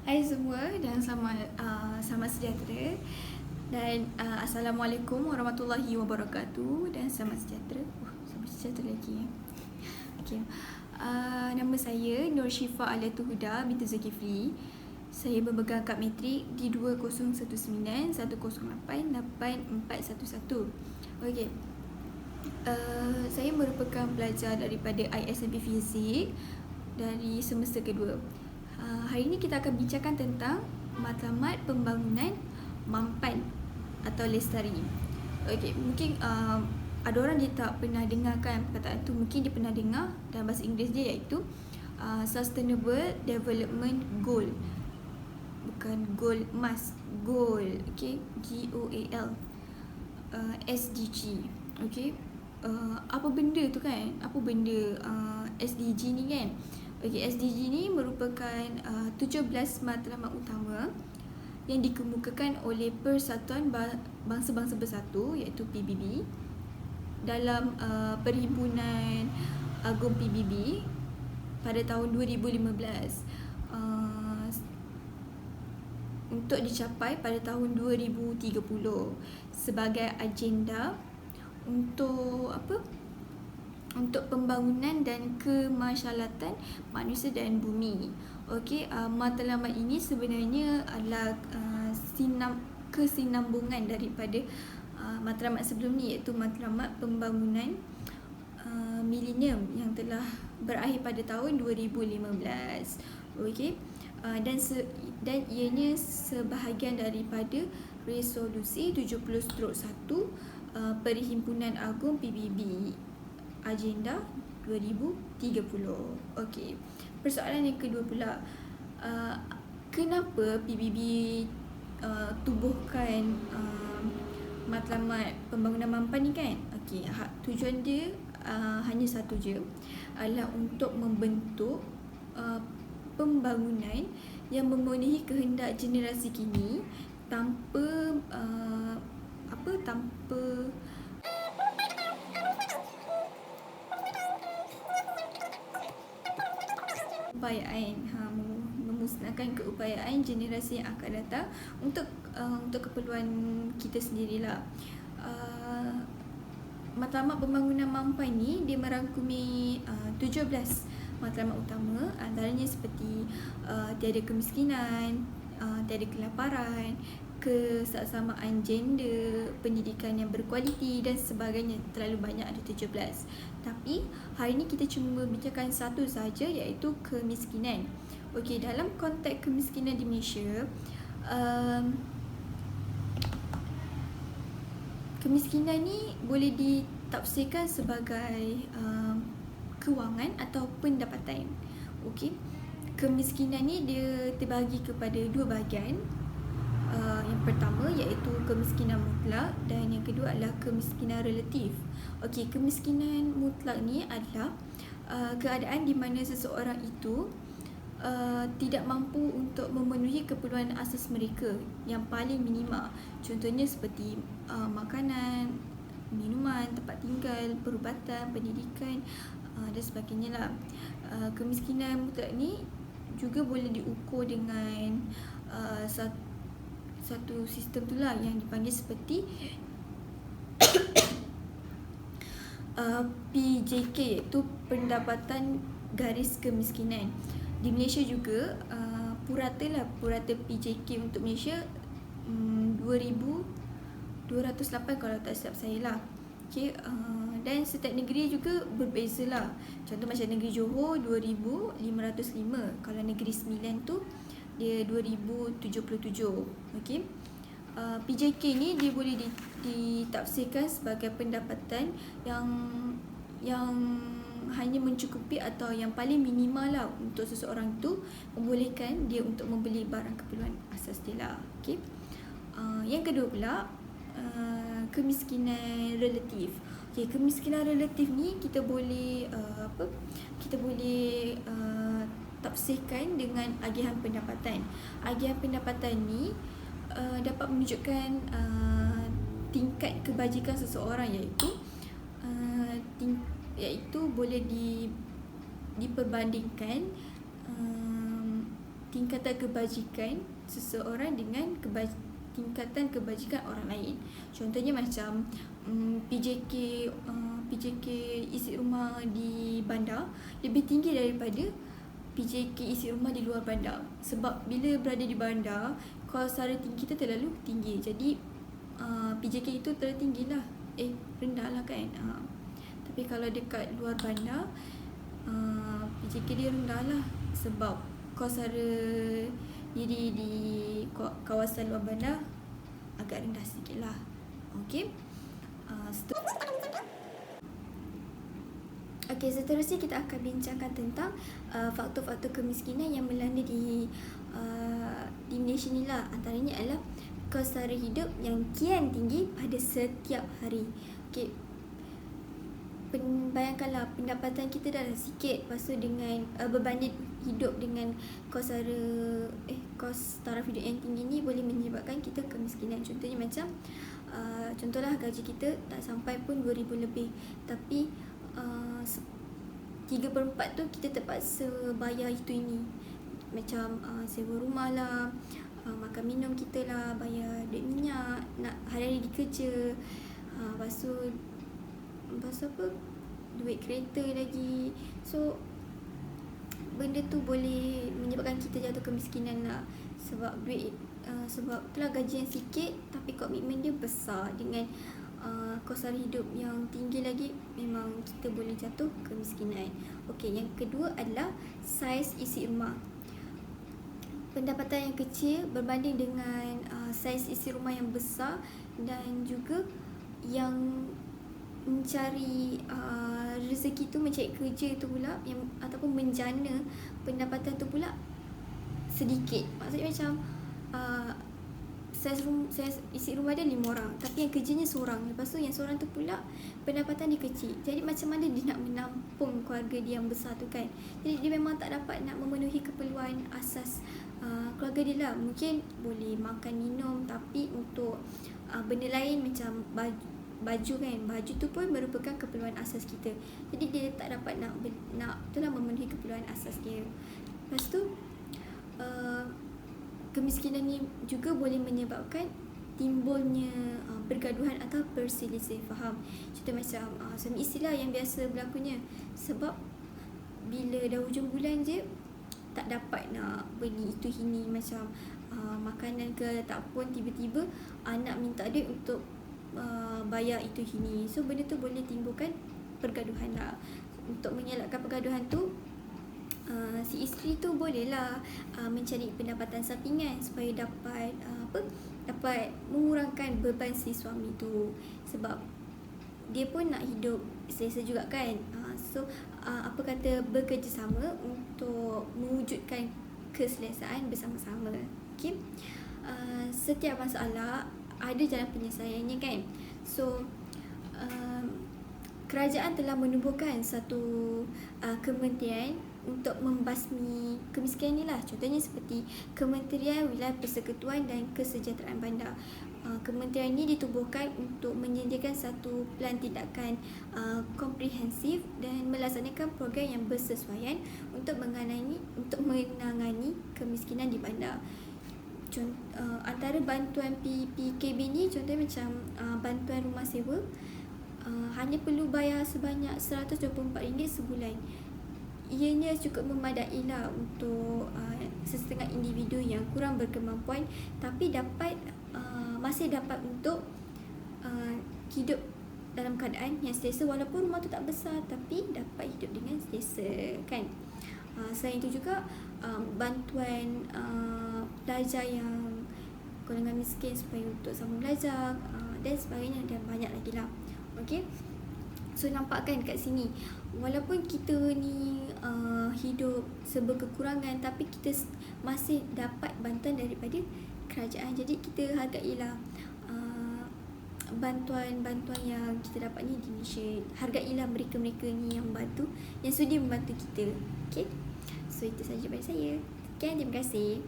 Hai semua dan selamat sejahtera dan Assalamualaikum warahmatullahi wabarakatuh dan selamat sejahtera. Selamat sejahtera lagi ya. Okay. Nama saya Nur Syifa Aliatul Huda binti Zulkifli. Saya berpegang kad matrik di 2019-108-8411. Okey. Saya merupakan pelajar daripada ISMP Fizik dari semester kedua. Hari ini kita akan bincangkan tentang matlamat pembangunan mampan atau lestari. Okey, mungkin ada orang dia tak pernah dengarkan perkataan tu. Mungkin dia pernah dengar dalam bahasa Inggeris dia, iaitu Sustainable Development Goal. Bukan goal emas, goal. Okey, GOAL. SDG. Okey. Apa benda tu kan? Apa benda SDG ni kan? Okey, SDG ni merupakan 17 matlamat utama yang dikemukakan oleh Persatuan Bangsa-Bangsa Bersatu, iaitu PBB, dalam Perhimpunan Agung PBB pada tahun 2015 untuk dicapai pada tahun 2030 sebagai agenda untuk untuk pembangunan dan kemasyarakatan manusia dan bumi. Okey, matlamat ini sebenarnya adalah kesinambungan daripada matlamat sebelum ni, iaitu matlamat pembangunan milenium yang telah berakhir pada tahun 2015. Okey. Dan ianya sebahagian daripada resolusi 70/1 Perhimpunan Agung PBB Agenda 2030. Okey. Persoalan yang kedua pula, kenapa PBB tubuhkan matlamat pembangunan mampan ni kan? Okey, tujuan dia hanya satu je, adalah untuk membentuk pembangunan yang memenuhi kehendak generasi kini tanpa keupayaan, memusnahkan keupayaan generasi yang akan datang untuk keperluan kita sendirilah. Matlamat pembangunan mampan ni dia merangkumi 17 matlamat utama, antaranya seperti tiada kemiskinan, tiada kelaparan, kesesamaan gender, pendidikan yang berkualiti dan sebagainya. Terlalu banyak, ada 17. Tapi hari ini kita cuma bincangkan satu saja, iaitu kemiskinan. Okey, dalam konteks kemiskinan di Malaysia, kemiskinan ni boleh ditafsirkan sebagai kewangan atau pendapatan. Okey. Kemiskinan ni dia terbahagi kepada dua bahagian. Yang pertama iaitu kemiskinan mutlak dan yang kedua adalah kemiskinan relatif. Okey, kemiskinan mutlak ni adalah keadaan di mana seseorang itu tidak mampu untuk memenuhi keperluan asas mereka yang paling minima. Contohnya seperti makanan, minuman, tempat tinggal, perubatan, pendidikan dan sebagainya lah. Kemiskinan mutlak ni juga boleh diukur dengan satu sistem tu lah yang dipanggil seperti PJK, iaitu pendapatan garis kemiskinan. Di Malaysia juga purata PJK untuk Malaysia 2,208 kalau tak silap saya lah. Okay, dan setiap negeri juga berbeza lah. Contoh macam negeri Johor 2,505, kalau negeri Sembilan tu dia 2,077. Okey. PJK ni dia boleh ditafsirkan sebagai pendapatan yang hanya mencukupi atau yang paling minimal lah untuk seseorang tu, membolehkan dia untuk membeli barang keperluan asas dia lah. Okey. Yang kedua pula, kemiskinan relatif. Okey, kemiskinan relatif ni kita boleh tafsirkan dengan agihan pendapatan. Agihan pendapatan ni dapat menunjukkan tingkat kebajikan seseorang, iaitu boleh diperbandingkan tingkatan kebajikan seseorang dengan tingkatan kebajikan orang lain. Contohnya macam PJK isi rumah di bandar lebih tinggi daripada PJK isi rumah di luar bandar. Sebab bila berada di bandar, kos sara tinggi kita terlalu tinggi. Jadi PJK itu terlalu tinggi lah. Rendah lah kan. Tapi kalau dekat luar bandar, PJK dia rendah lah. Sebab kos sara diri di kawasan luar bandar agak rendah sikit lah. Okay. Seterusnya kita akan bincangkan tentang faktor-faktor kemiskinan yang melanda di Malaysia ni lah. Antaranya adalah kos sara hidup yang kian tinggi pada setiap hari. Okay. Bayangkanlah pendapatan kita dah sikit, lepas tu dengan berbanding hidup dengan kos taraf hidup yang tinggi ni boleh menyebabkan kita kemiskinan. Contohnya macam contohlah gaji kita tak sampai pun 2,000 lebih, tapi 3/4 tu kita terpaksa bayar itu ini. Macam sewa rumah lah, makan minum kita lah, bayar duit minyak, nak hari-hari pergi kerja, lepas tu apa, duit kereta lagi. So benda tu boleh menyebabkan kita jatuh kemiskinan lah. Sebab sebab itulah gaji yang sikit tapi komitmen dia besar, dengan kos sara hidup yang tinggi lagi, memang kita boleh jatuh kemiskinan. Okey, yang kedua adalah saiz isi rumah. Pendapatan yang kecil berbanding dengan saiz isi rumah yang besar, dan juga yang mencari rezeki tu, mencari kerja tu pula ataupun menjana pendapatan tu pula sedikit. Maksudnya macam saiz isi rumah dia 5 orang, tapi yang kerjanya seorang. Lepas tu yang seorang tu pula pendapatan dia kecil. Jadi macam mana dia nak menampung keluarga dia yang besar tu kan. Jadi dia memang tak dapat nak memenuhi keperluan asas keluarga dia lah. Mungkin boleh makan minum, tapi untuk benda lain macam baju kan, baju tu pun merupakan keperluan asas kita. Jadi dia tak dapat nak itulah memenuhi keperluan asas dia. Lepas tu kemiskinan ni juga boleh menyebabkan timbulnya pergaduhan atau perselisihan faham. Contoh macam suami isteri lah yang biasa berlakunya. Sebab bila dah hujung bulan je tak dapat nak beli itu ini, macam makanan ke, tak pun tiba-tiba anak minta duit untuk bayar itu ini. So benda tu boleh timbulkan pergaduhan lah. Untuk mengelakkan pergaduhan tu, si isteri tu bolehlah mencari pendapatan sampingan supaya dapat mengurangkan beban si suami tu. Sebab dia pun nak hidup selesa juga kan. So apa kata bekerjasama untuk mewujudkan keselesaan bersama-sama. Okay. Setiap masalah ada jalan penyelesaiannya kan. So kerajaan telah menubuhkan satu kementerian untuk membasmi kemiskinan ni lah. Contohnya seperti Kementerian Wilayah Persekutuan dan Kesejahteraan Bandar. Kementerian ini ditubuhkan untuk menyediakan satu plan tindakan komprehensif dan melaksanakan program yang bersesuaian untuk menangani kemiskinan di bandar. Antara bantuan PKB ni contohnya macam bantuan rumah sewa, hanya perlu bayar sebanyak RM124 sebulan. Ianya cukup memadai lah untuk sesetengah individu yang kurang berkemampuan, tapi masih dapat untuk hidup dalam keadaan yang selesa, walaupun rumah tu tak besar tapi dapat hidup dengan selesa kan. Selain itu juga bantuan pelajar yang golongan miskin supaya untuk sambung belajar dan sebagainya, dan banyak lagi lah. Okay. So nampak kan kat sini, walaupun kita ni hidup serba kekurangan, tapi kita masih dapat bantuan daripada kerajaan. Jadi kita hargailah bantuan-bantuan yang kita dapat ni di Malaysia. Hargailah mereka-mereka ni yang membantu, yang sudi membantu kita. Okay. So itu sahaja daripada saya. Sekian, terima kasih.